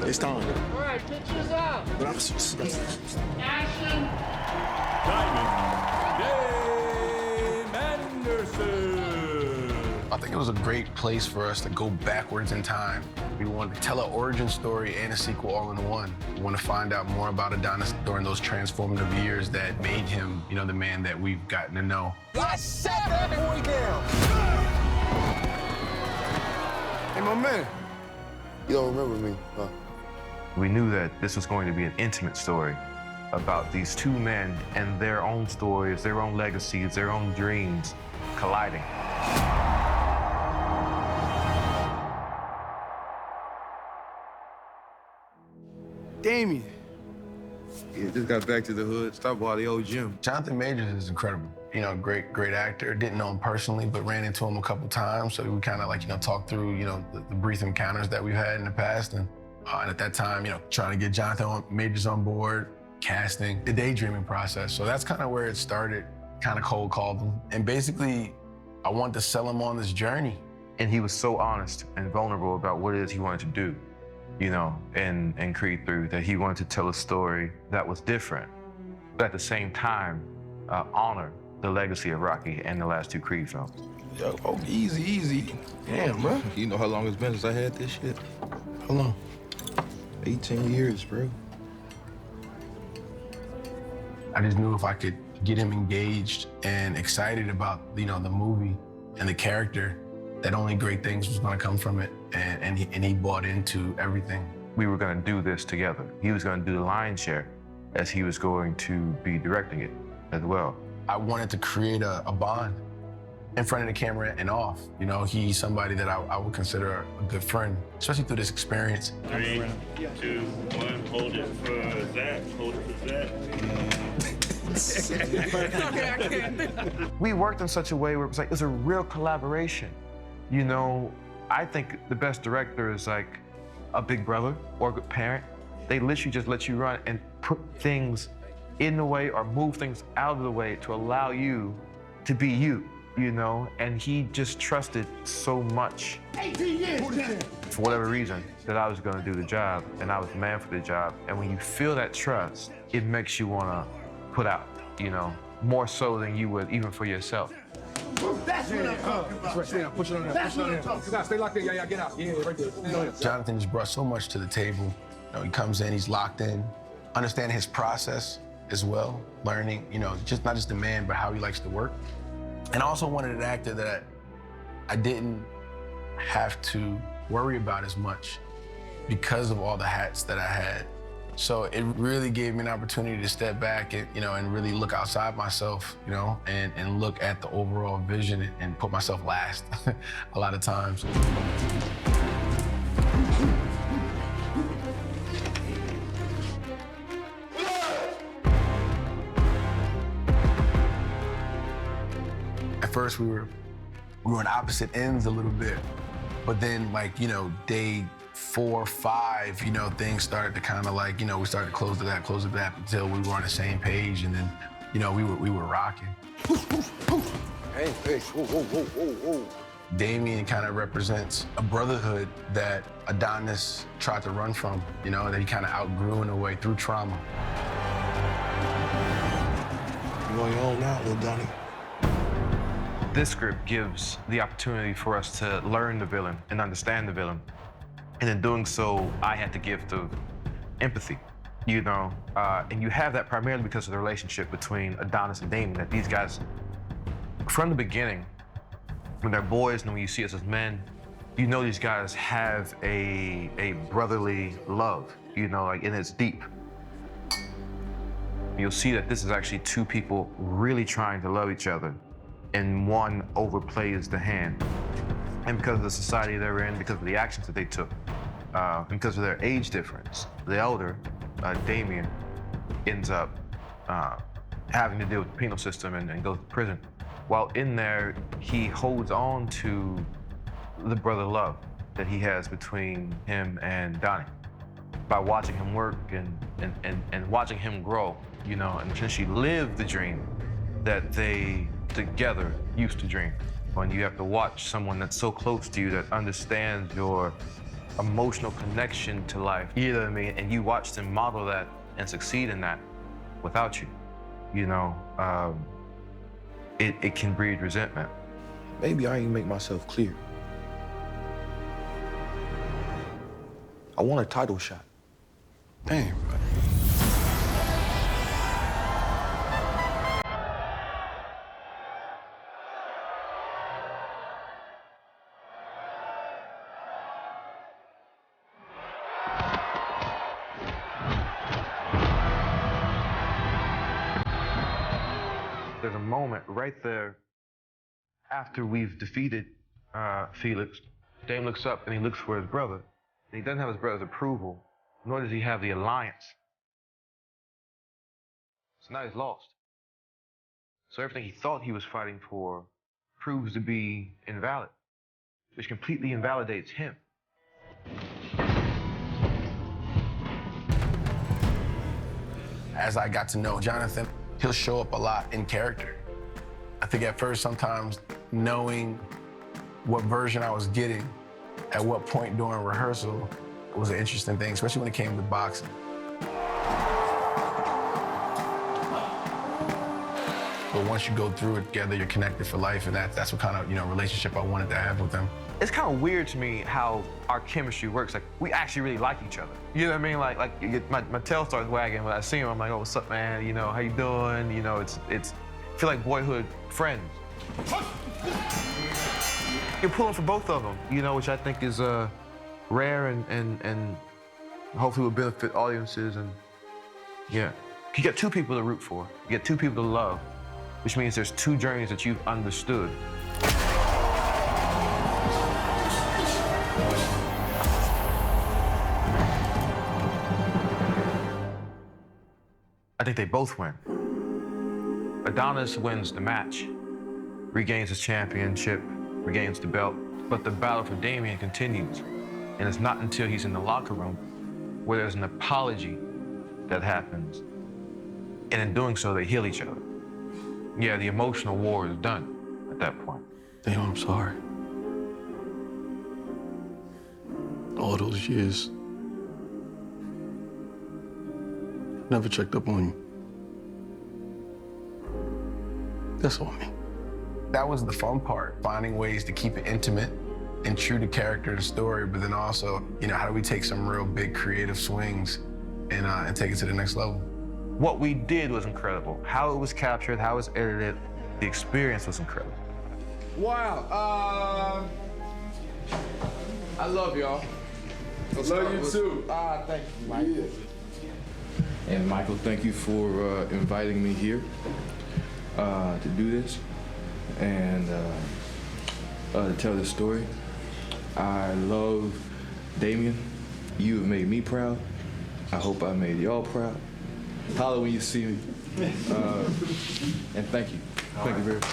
It's time. All right, pictures up. But Action. Dame Anderson. I think it was a great place for us to go backwards in time. We wanted to tell an origin story and a sequel all in one. We want to find out more about Adonis during those transformative years that made him, the man that we've gotten to know. I shut that boy down. Hey, my man. You don't remember me, huh? We knew that this was going to be an intimate story about these two men and their own stories, their own legacies, their own dreams colliding. Damien. Yeah, just got back to the hood, stopped by the old gym. Jonathan Majors is incredible. Great actor. Didn't know him personally, but ran into him a couple times. So we kind of talked through, the brief encounters that we've had in the past. And at that time, trying to get Jonathan Majors on board, casting, the daydreaming process. So that's kind of where it started, kind of cold called him. And basically, I wanted to sell him on this journey. And he was so honest and vulnerable about what it is he wanted to do, and Creed 3, that he wanted to tell a story that was different, but at the same time, honor the legacy of Rocky and the last two Creed films. Yo, oh, easy. Damn, bro. You know how long it's been since I had this shit? How long? 18 years, bro. I just knew if I could get him engaged and excited about, the movie and the character, that only great things was gonna come from it. And he bought into everything. We were gonna do this together. He was gonna do the lion's share as he was going to be directing it as well. I wanted to create a bond in front of the camera and off. He's somebody that I would consider a good friend, especially through this experience. 3, 2, 1, hold it for Zach, hold it for Zach. We worked in such a way where it was a real collaboration. I think the best director is like a big brother or a good parent. They literally just let you run and put things in the way or move things out of the way to allow you to be you, And he just trusted so much, 18 years. for whatever reason, that I was gonna do the job and I was the man for the job. And when you feel that trust, it makes you wanna put out, more so than you would even for yourself. That's what I'm talking about. Stay down, push it on there. That's what I'm talking about. You gotta stay locked in. Yeah, get out. Yeah, right there. Stay on there. Jonathan just brought so much to the table. He comes in, he's locked in, understanding his process as well, learning, just not just the man, but how he likes to work. And I also wanted an actor that I didn't have to worry about as much because of all the hats that I had. So it really gave me an opportunity to step back and, and really look outside myself, and look at the overall vision and put myself last a lot of times. At first we were on opposite ends a little bit, but then day 4, 5, things started to kind of we started to close the gap until we were on the same page, and then, we were rocking. Hey, whoa. Damien kind of represents a brotherhood that Adonis tried to run from, that he kind of outgrew in a way through trauma. You on your own now, little Donnie. This script gives the opportunity for us to learn the villain and understand the villain. And in doing so, I had the gift of empathy, and you have that primarily because of the relationship between Adonis and Damien, that these guys, from the beginning, when they're boys and when you see us as men, these guys have a brotherly love, and it's deep. You'll see that this is actually two people really trying to love each other, and one overplays the hand. And because of the society they're in, because of the actions that they took, and because of their age difference, the elder, Damien, ends up having to deal with the penal system and goes to prison. While in there, he holds on to the brother love that he has between him and Donnie. By watching him work and watching him grow, and essentially live the dream that they together used to dream. When you have to watch someone that's so close to you, that understands your emotional connection to life. You know what I mean? And you watch them model that and succeed in that without you. You know, it can breed resentment. Maybe I ain't make myself clear. I want a title shot. Damn. There's a moment right there after we've defeated Felix. Dame looks up and he looks for his brother. And he doesn't have his brother's approval, nor does he have the alliance. So now he's lost. So everything he thought he was fighting for proves to be invalid, which completely invalidates him. As I got to know Jonathan, he'll show up a lot in character. I think at first, sometimes knowing what version I was getting at what point during rehearsal was an interesting thing, especially when it came to boxing. But once you go through it together, you're connected for life, and that's what kind of, relationship I wanted to have with them. It's kind of weird to me how our chemistry works. Like, we actually really like each other. You know what I mean? Like my tail starts wagging when I see him. I'm like, oh, what's up, man? How you doing? It's I feel like boyhood friends. You're pulling for both of them, which I think is rare and hopefully will benefit audiences. And yeah, you get two people to root for. You get two people to love, which means there's two journeys that you've understood. I think they both win. Adonis wins the match, regains his championship, regains the belt, but the battle for Damian continues. And it's not until he's in the locker room where there's an apology that happens. And in doing so, they heal each other. Yeah, the emotional war is done at that point. Damn, I'm sorry. All those years. Never checked up on you. That's on me. That was the fun part, finding ways to keep it intimate and true to character and story, but then also, how do we take some real big creative swings and take it to the next level? What we did was incredible. How it was captured, how it was edited, the experience was incredible. Wow. I love y'all. Love you too. Thank you, Michael. Yeah. And Michael, thank you for inviting me here to do this and to tell this story. I love Damian. You have made me proud. I hope I made y'all proud. Holler when you see me. And thank you. Thank you very much.